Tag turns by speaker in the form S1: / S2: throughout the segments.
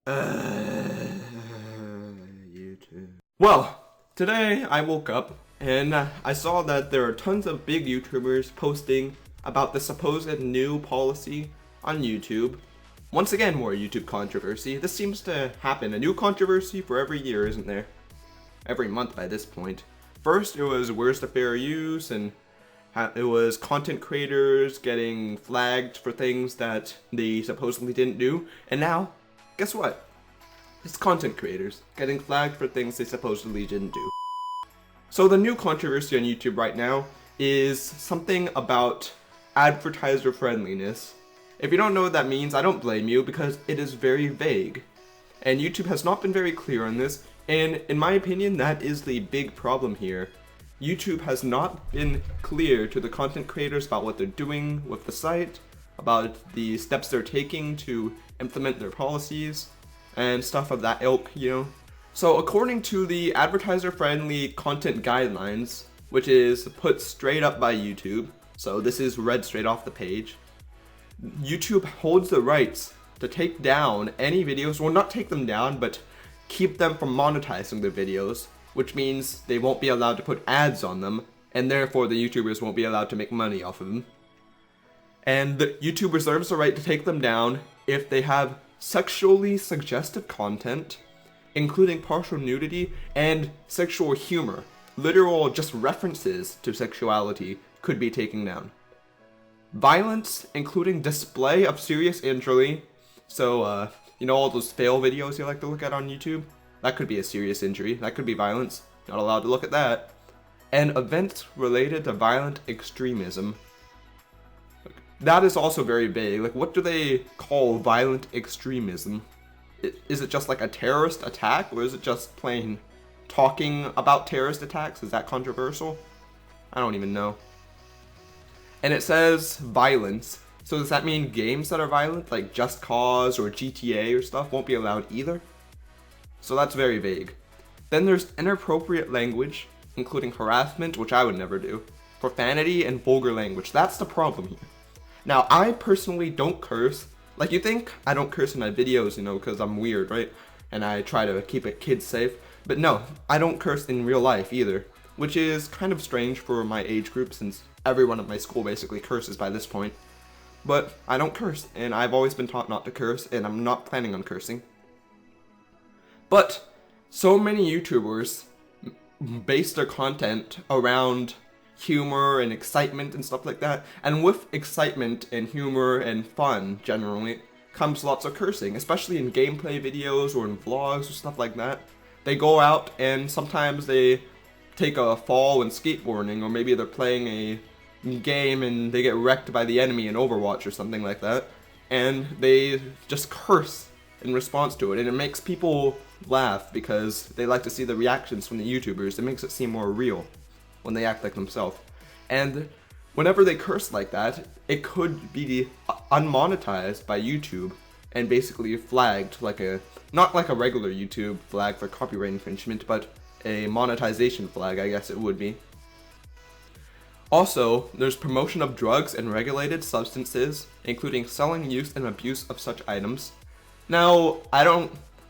S1: YouTube. Well, today I woke up and I saw that there are tons of big YouTubers posting about the supposed new policy on YouTube. Once again, more YouTube controversy. This seems to happen. A new controversy for every year, isn't there? Every month by this point. First, it was where's the fair use, and it was content creators getting flagged for things that they supposedly didn't do. And now, guess what? It's content creators getting flagged for things they supposedly didn't do. So the new controversy on YouTube right now is something about advertiser friendliness. If you don't know what that means, I don't blame you because it is very vague. And YouTube has not been very clear on this, and in my opinion, that is the big problem here. YouTube has not been clear to the content creators about what they're doing with the site, about the steps they're taking to implement their policies, and stuff of that ilk, you know. So according to the advertiser-friendly content guidelines, which is put straight up by YouTube, so this is read straight off the page, YouTube holds the rights to take down any videos, well, not take them down, but keep them from monetizing their videos, which means they won't be allowed to put ads on them, and therefore the YouTubers won't be allowed to make money off of them. And YouTube reserves the right to take them down if they have sexually suggestive content, including partial nudity and sexual humor. Literal just references to sexuality could be taken down. Violence, including display of serious injury, so you know all those fail videos you like to look at on YouTube? That could be a serious injury, that could be violence, not allowed to look at that. And events related to violent extremism. That is also very vague. Like, what do they call violent extremism? Is it just like a terrorist attack, or is it just plain talking about terrorist attacks? Is that controversial? I don't even know. And it says violence. So does that mean games that are violent, like Just Cause or GTA or stuff, won't be allowed either? So that's very vague. Then there's inappropriate language, including harassment, which I would never do, profanity, and vulgar language. That's the problem here. Now, I personally don't curse. Like, you think I don't curse in my videos, you know, because I'm weird, right? And I try to keep it kid safe. But no, I don't curse in real life either, which is kind of strange for my age group since everyone at my school basically curses by this point. But I don't curse, and I've always been taught not to curse, and I'm not planning on cursing. But so many YouTubers base their content around humor and excitement and stuff like that, and with excitement and humor and fun generally comes lots of cursing, especially in gameplay videos or in vlogs or stuff like that. They go out and sometimes they take a fall when skateboarding, or maybe they're playing a game and they get wrecked by the enemy in Overwatch or something like that, and they just curse in response to it, and it makes people laugh because they like to see the reactions from the YouTubers. It makes it seem more real when they act like themselves. And whenever they curse like that, it could be unmonetized by YouTube and basically flagged like not like a regular YouTube flag for copyright infringement, but a monetization flag, I guess it would be. Also, there's promotion of drugs and regulated substances, including selling, use, and abuse of such items. Now, I'm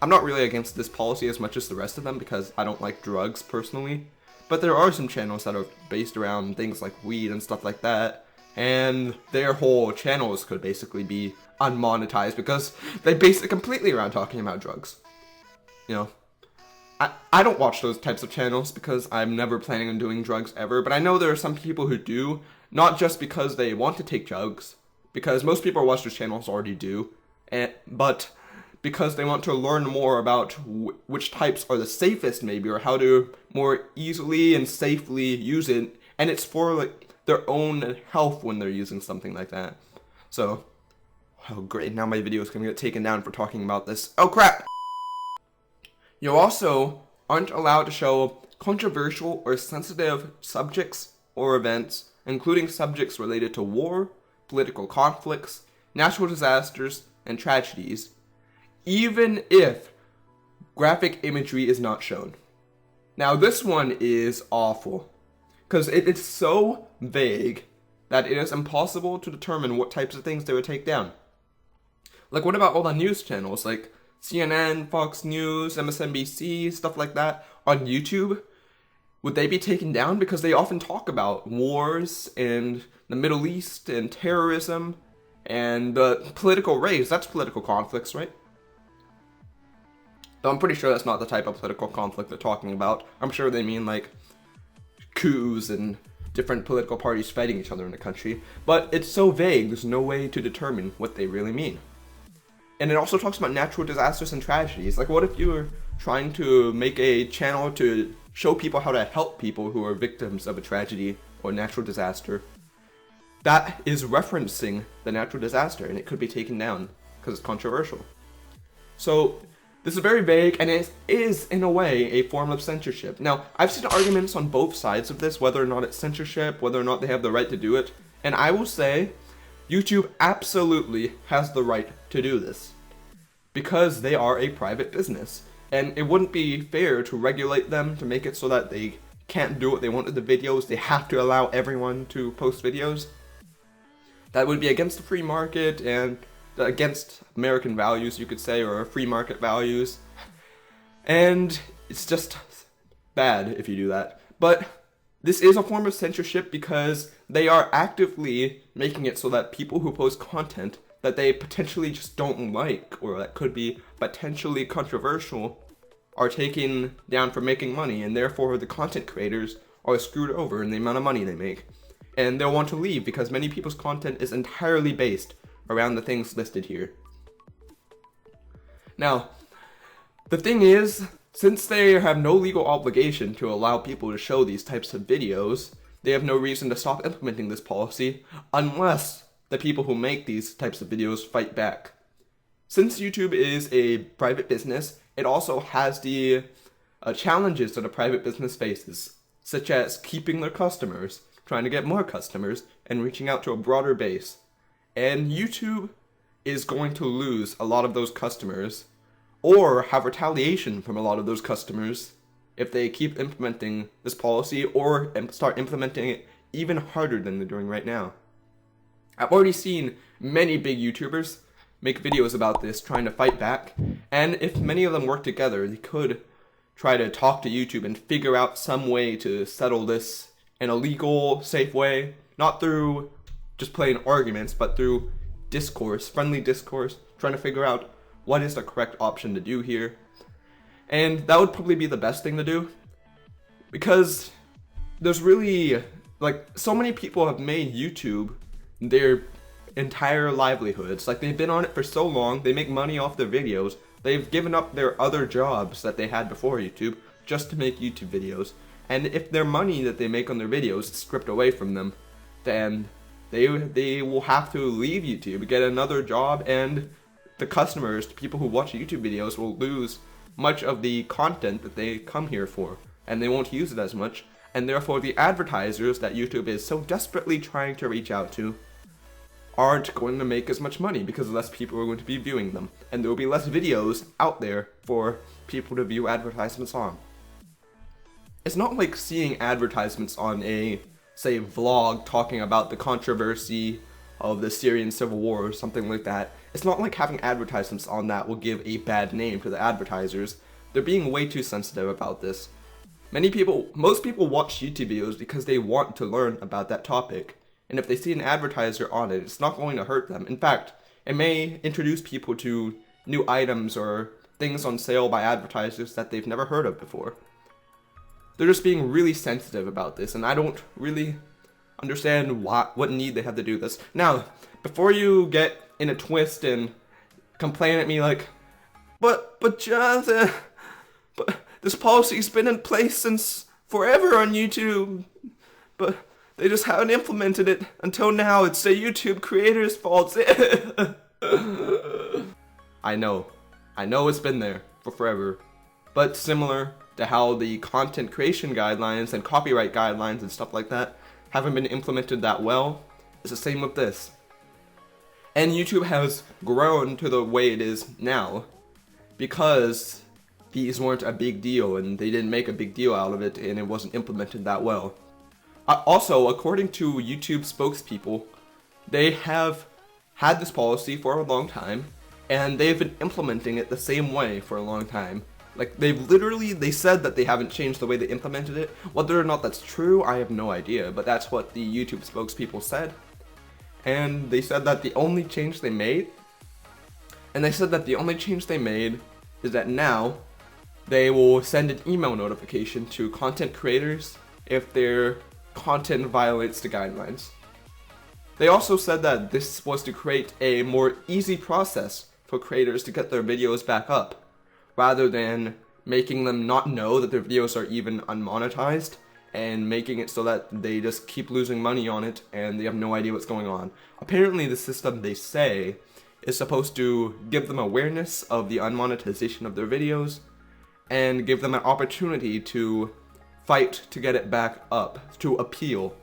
S1: not really against this policy as much as the rest of them because I don't like drugs personally. But there are some channels that are based around things like weed and stuff like that, and their whole channels could basically be unmonetized because they base it completely around talking about drugs. You know, I don't watch those types of channels because I'm never planning on doing drugs ever, but I know there are some people who do, not just because they want to take drugs, because most people who watch those channels already do, but because they want to learn more about which types are the safest maybe, or how to more easily and safely use it, and it's for like their own health when they're using something like that. So, oh great, now my video is gonna get taken down for talking about this. Oh crap! You also aren't allowed to show controversial or sensitive subjects or events, including subjects related to war, political conflicts, natural disasters, and tragedies, even if graphic imagery is not shown. Now this one is awful, because it's so vague that it is impossible to determine what types of things they would take down. Like, what about all the news channels, like CNN, Fox News, MSNBC, stuff like that on YouTube, would they be taken down? Because they often talk about wars and the Middle East and terrorism and the political raids. That's political conflicts, right? Though I'm pretty sure that's not the type of political conflict they're talking about. I'm sure they mean like coups and different political parties fighting each other in the country. But it's so vague, there's no way to determine what they really mean. And it also talks about natural disasters and tragedies. Like, what if you were trying to make a channel to show people how to help people who are victims of a tragedy or natural disaster? That is referencing the natural disaster, and it could be taken down because it's controversial. So this is very vague, and it is, in a way, a form of censorship. Now, I've seen arguments on both sides of this, whether or not it's censorship, whether or not they have the right to do it. And I will say, YouTube absolutely has the right to do this, because they are a private business. And it wouldn't be fair to regulate them to make it so that they can't do what they want with the videos. They have to allow everyone to post videos. That would be against the free market and against American values, you could say, or free market values. And it's just bad if you do that. But this is a form of censorship because they are actively making it so that people who post content that they potentially just don't like, or that could be potentially controversial, are taken down for making money, and therefore the content creators are screwed over in the amount of money they make. And they'll want to leave because many people's content is entirely based around the things listed here. Now, the thing is, since they have no legal obligation to allow people to show these types of videos, they have no reason to stop implementing this policy unless the people who make these types of videos fight back. Since YouTube is a private business, it also has the challenges that a private business faces, such as keeping their customers, trying to get more customers, and reaching out to a broader base. And YouTube is going to lose a lot of those customers, or have retaliation from a lot of those customers, if they keep implementing this policy or start implementing it even harder than they're doing right now. I've already seen many big YouTubers make videos about this, trying to fight back, and if many of them work together, they could try to talk to YouTube and figure out some way to settle this in a legal, safe way, not through just playing arguments, but through discourse, friendly discourse, trying to figure out what is the correct option to do here. And that would probably be the best thing to do, because there's really, like, so many people have made YouTube their entire livelihoods. Like, they've been on it for so long, they make money off their videos, they've given up their other jobs that they had before YouTube just to make YouTube videos. And if their money that they make on their videos is stripped away from them, then they will have to leave YouTube, get another job, and the customers, the people who watch YouTube videos, will lose much of the content that they come here for, and they won't use it as much, and therefore the advertisers that YouTube is so desperately trying to reach out to aren't going to make as much money because less people are going to be viewing them, and there will be less videos out there for people to view advertisements on. It's not like seeing advertisements on a, say, vlog talking about the controversy of the Syrian civil war or something like that. It's not like having advertisements on that will give a bad name to the advertisers. They're being way too sensitive about this. Most people watch YouTube videos because they want to learn about that topic. And if they see an advertiser on it, it's not going to hurt them. In fact, it may introduce people to new items or things on sale by advertisers that they've never heard of before. They're just being really sensitive about this, and I don't really understand what need they have to do this. Now, before you get in a twist and complain at me like, but Jonathan, but this policy's been in place since forever on YouTube, but they just haven't implemented it until now. It's the YouTube creators' fault. I know it's been there for forever, but similar to how the content creation guidelines and copyright guidelines and stuff like that haven't been implemented that well, it's the same with this. And YouTube has grown to the way it is now because these weren't a big deal, and they didn't make a big deal out of it, and it wasn't implemented that well. Also, according to YouTube spokespeople, they have had this policy for a long time, and they've been implementing it the same way for a long time. Like, they said that they haven't changed the way they implemented it. Whether or not that's true, I have no idea, but that's what the YouTube spokespeople said. And they said that the only change they made is that now they will send an email notification to content creators if their content violates the guidelines. They also said that this was to create a more easy process for creators to get their videos back up, rather than making them not know that their videos are even unmonetized and making it so that they just keep losing money on it and they have no idea what's going on. Apparently the system, they say, is supposed to give them awareness of the unmonetization of their videos and give them an opportunity to fight to get it back up, to appeal.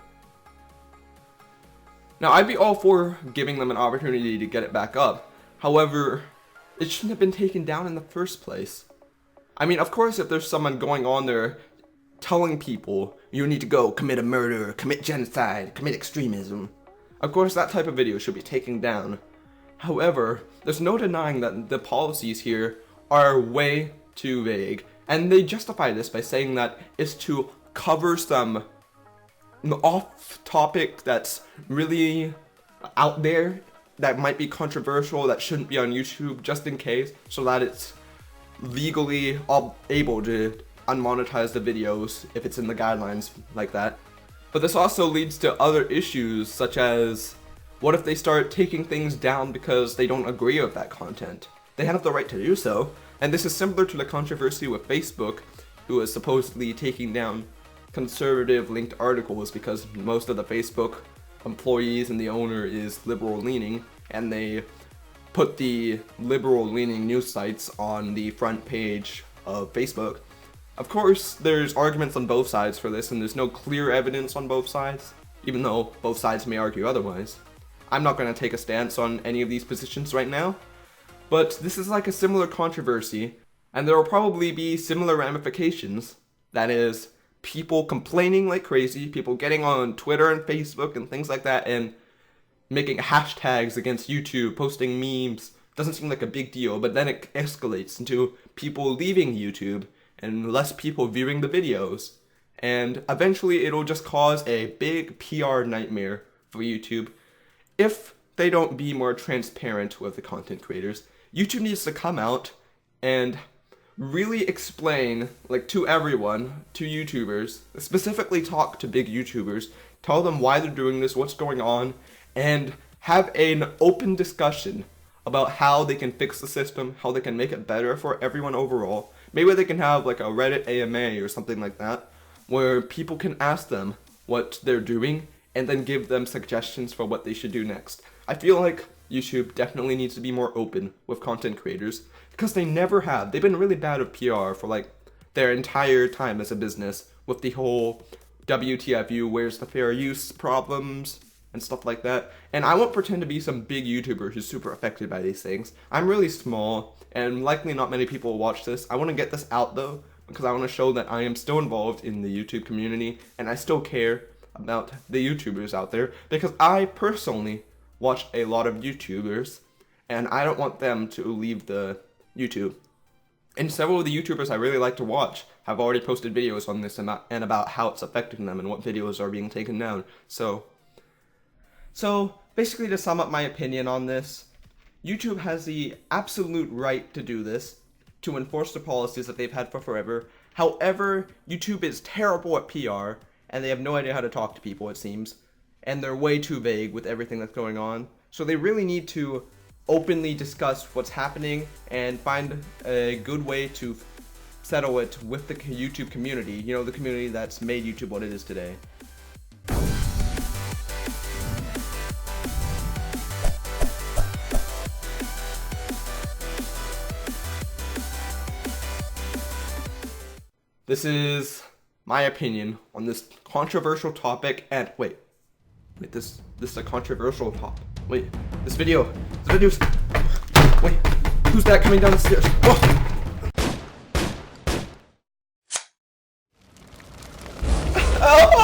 S1: Now, I'd be all for giving them an opportunity to get it back up. However, it shouldn't have been taken down in the first place. I mean, of course, if there's someone going on there telling people, you need to go commit a murder, commit genocide, commit extremism, of course that type of video should be taken down. However, there's no denying that the policies here are way too vague, and they justify this by saying that it's to cover some off-topic that's really out there, that might be controversial, that shouldn't be on YouTube, just in case, so that it's legally able to unmonetize the videos if it's in the guidelines like that. But this also leads to other issues, such as, what if they start taking things down because they don't agree with that content? They have the right to do so, and this is similar to the controversy with Facebook, who is supposedly taking down conservative linked articles because most of the Facebook employees and the owner is liberal leaning, and they put the liberal leaning news sites on the front page of Facebook. Of course, there's arguments on both sides for this, and there's no clear evidence on both sides, even though both sides may argue otherwise. I'm not going to take a stance on any of these positions right now, but this is like a similar controversy, and there will probably be similar ramifications. That is, people complaining like crazy, people getting on Twitter and Facebook and things like that, and making hashtags against YouTube, posting memes. Doesn't seem like a big deal, but then it escalates into people leaving YouTube and less people viewing the videos. And eventually it'll just cause a big PR nightmare for YouTube if they don't be more transparent with the content creators. YouTube needs to come out and really explain, like, to everyone, to YouTubers, specifically talk to big YouTubers, tell them why they're doing this, what's going on, and have an open discussion about how they can fix the system, how they can make it better for everyone overall. Maybe they can have like a Reddit AMA or something like that, where people can ask them what they're doing and then give them suggestions for what they should do next. I feel like YouTube definitely needs to be more open with content creators, because they never have. They've been really bad at PR for like their entire time as a business, with the whole WTFU, where's the fair use problems and stuff like that. And I won't pretend to be some big YouTuber who's super affected by these things. I'm really small, and likely not many people will watch this. I want to get this out though, because I want to show that I am still involved in the YouTube community, and I still care about the YouTubers out there, because I personally watch a lot of YouTubers, and I don't want them to leave the YouTube. And several of the YouTubers I really like to watch have already posted videos on this and about how it's affecting them and what videos are being taken down. So basically, to sum up my opinion on this, YouTube has the absolute right to do this, to enforce the policies that they've had for forever. However, YouTube is terrible at PR, and they have no idea how to talk to people, it seems, and they're way too vague with everything that's going on. So they really need to openly discuss what's happening and find a good way to settle it with the YouTube community, you know, the community that's made YouTube what it is today. This is my opinion on this controversial topic, and wait, this is a controversial topic. Wait, this video's, wait, who's that coming down the stairs? Whoa. Oh!